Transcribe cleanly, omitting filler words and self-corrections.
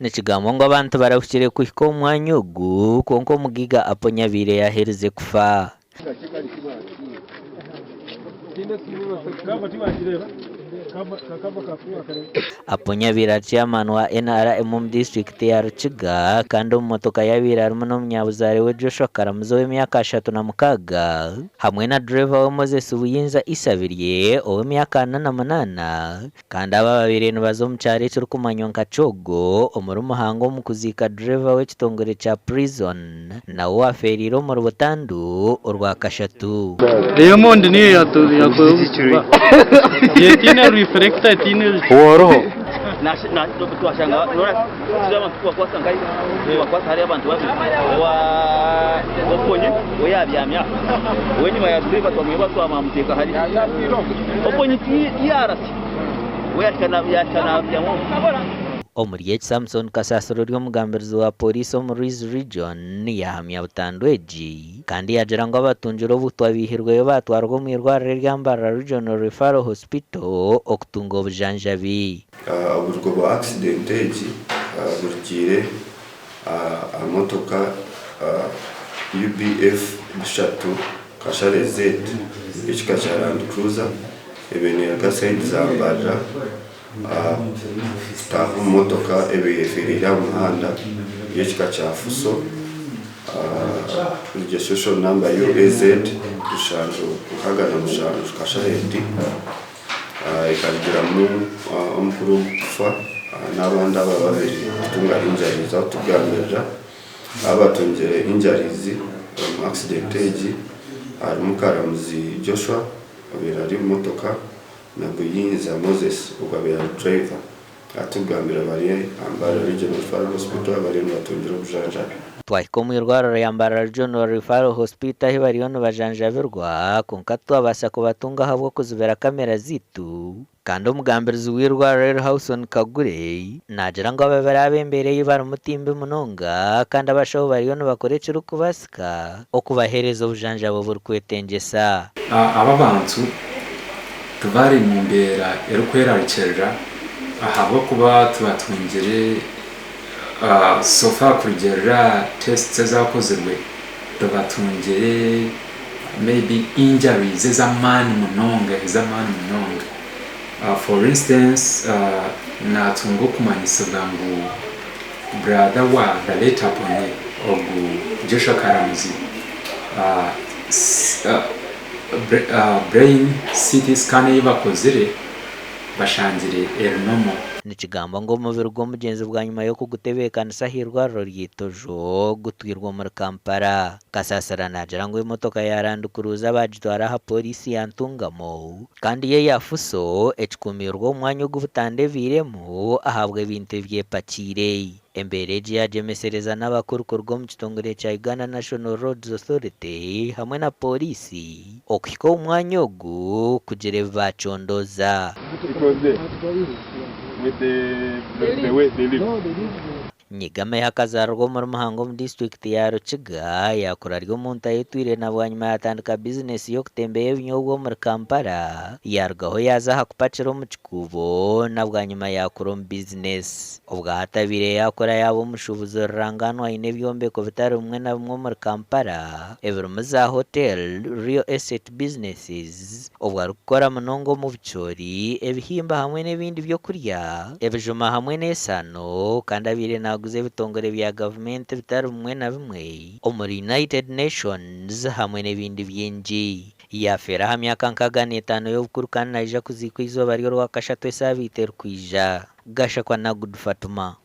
Nikigambo ngo abantu barahukire kuhika omwanya ogu konka omugiga Aponye abaire yahereze kufa. Aponye abaire chairman wa NRM mu district ya Rukiga kandi omu motoka yabaire harimu n'omunyabuzaare we Joshua Karamuzo w'emyaka 36 hamwe na driver we Moses Buyinza Isabirye ow'emyaka 48 kandi aba babiri nibaza omu kyaro ekirikumanywa nka Kyogo omuri muhango omu kuziika driver w'ekitongore kya prison nawe wafeeriire omuri Butandu orwa kashatu. Iyo mondi niyo yakoze yetine reflector tine woroho na twashanga nora tuzama tukwasa ngai bakwasa hari abantu babiri wa Aponye oyabyamya wenyuma ya driver twamweba twamamuteka hari Aponye yarasi yachana byamo Omuri Samson Kasasiro ry'omugambirizi wa polisi omuri region yahamya Butandu egi kandi yagira ngo abatungira obutwa bihirweyo batwarwa mu irwariro rya Mbarara Regional Referral Hospital okutunga obujanjabi. Oburgo bwa accident egi burikire motoka UBF 3 kashare Z ekika kya Land Cruiser ebene Agacencwire za Mbarara taho motoka ebeferira muhanda yekika kya Fuso registration number UAZ kushanjo kukagana mushanjo kasharedi ikagiramu omukuru kufa n'abandi babiri kutunga injuries out tugambira abatunge injuries accident egi harimu Karamuzi Joshua abirari motoka na Buyinza Moses ukabira driver atugambira bari Mbarara Regional Referral Hospital bari batungira obujanjabi. Twahika omu irwariro ya Mbarara Regional Referral Hospital bariyo nibajanjabirwa konka twabasa kubatunga habwo kuzibera kamera zitu kandi omugambirizi w'irwariro Hawson Kagure nagira ngo ababiri abembereye baramutimbe munonga kandi abashaho bariyo nibakora ekirikubasika okubahereza obujanjabi oburikwetengesa. aba bantu tubari mu mbera erikwerarikirira ahabwo kuba tubatungire sofa kugerera tests zakozerwe tubatungire maybe injuries z'amani munonga for instance natungo kumanyisa ngo brother wa the late Aponye ogu Joshua Karamuzi brain CT scan yibakozere bashangire erinomo. Nikigambo ngo omubiri gw'omugenzi bwa nyuma yo kugutebekanisa hirwariro ry'Itojo gutwirwa muri Kampala. Kasasira nagira ngo emotoka ya Land Cruiser bagitwara aha polisi yantungamo kandi ye yafuso ekikumirwa omwanya ogw'Obutandu eviremu ahabwa ebintu ebyepakire. Embereji yajemesereza n'abakurukorwa mu kitongore kya Uganda National Roads Authority hamwe na polisi okuhika omwanya ogu kugira bacondoza. With the way they live. Nyigame yakazarwa muri muhango mu district ya Rukiga yakora ryo muntu etwiire na bwanyuma yatandika business yo kutembera ebinyobwa muri Kampala yargaho yaza hakupakira mu kikubo na bwanyuma yakora mu business ubwatabire yakora yabo omushuubuzi ranganwa ine byombeko bitari umwe na bimwe muri Kampala ebirumu za hotel real estate businesses ubwarukora munongo mu bichori ebihimba hamwe n'ebindi byo kurya ebijuma hamwe n'esano kandi abire naguze bitongore bya government bitari umwe na bimwe omuri United Nations hamwe n'ebindi byinji yafera ha myaka nkaga n'etano y'obukuru kandi naija kuzikwa izuba ryo rwa kashatu esabite rukwija gasha kwa na Good Fatuma.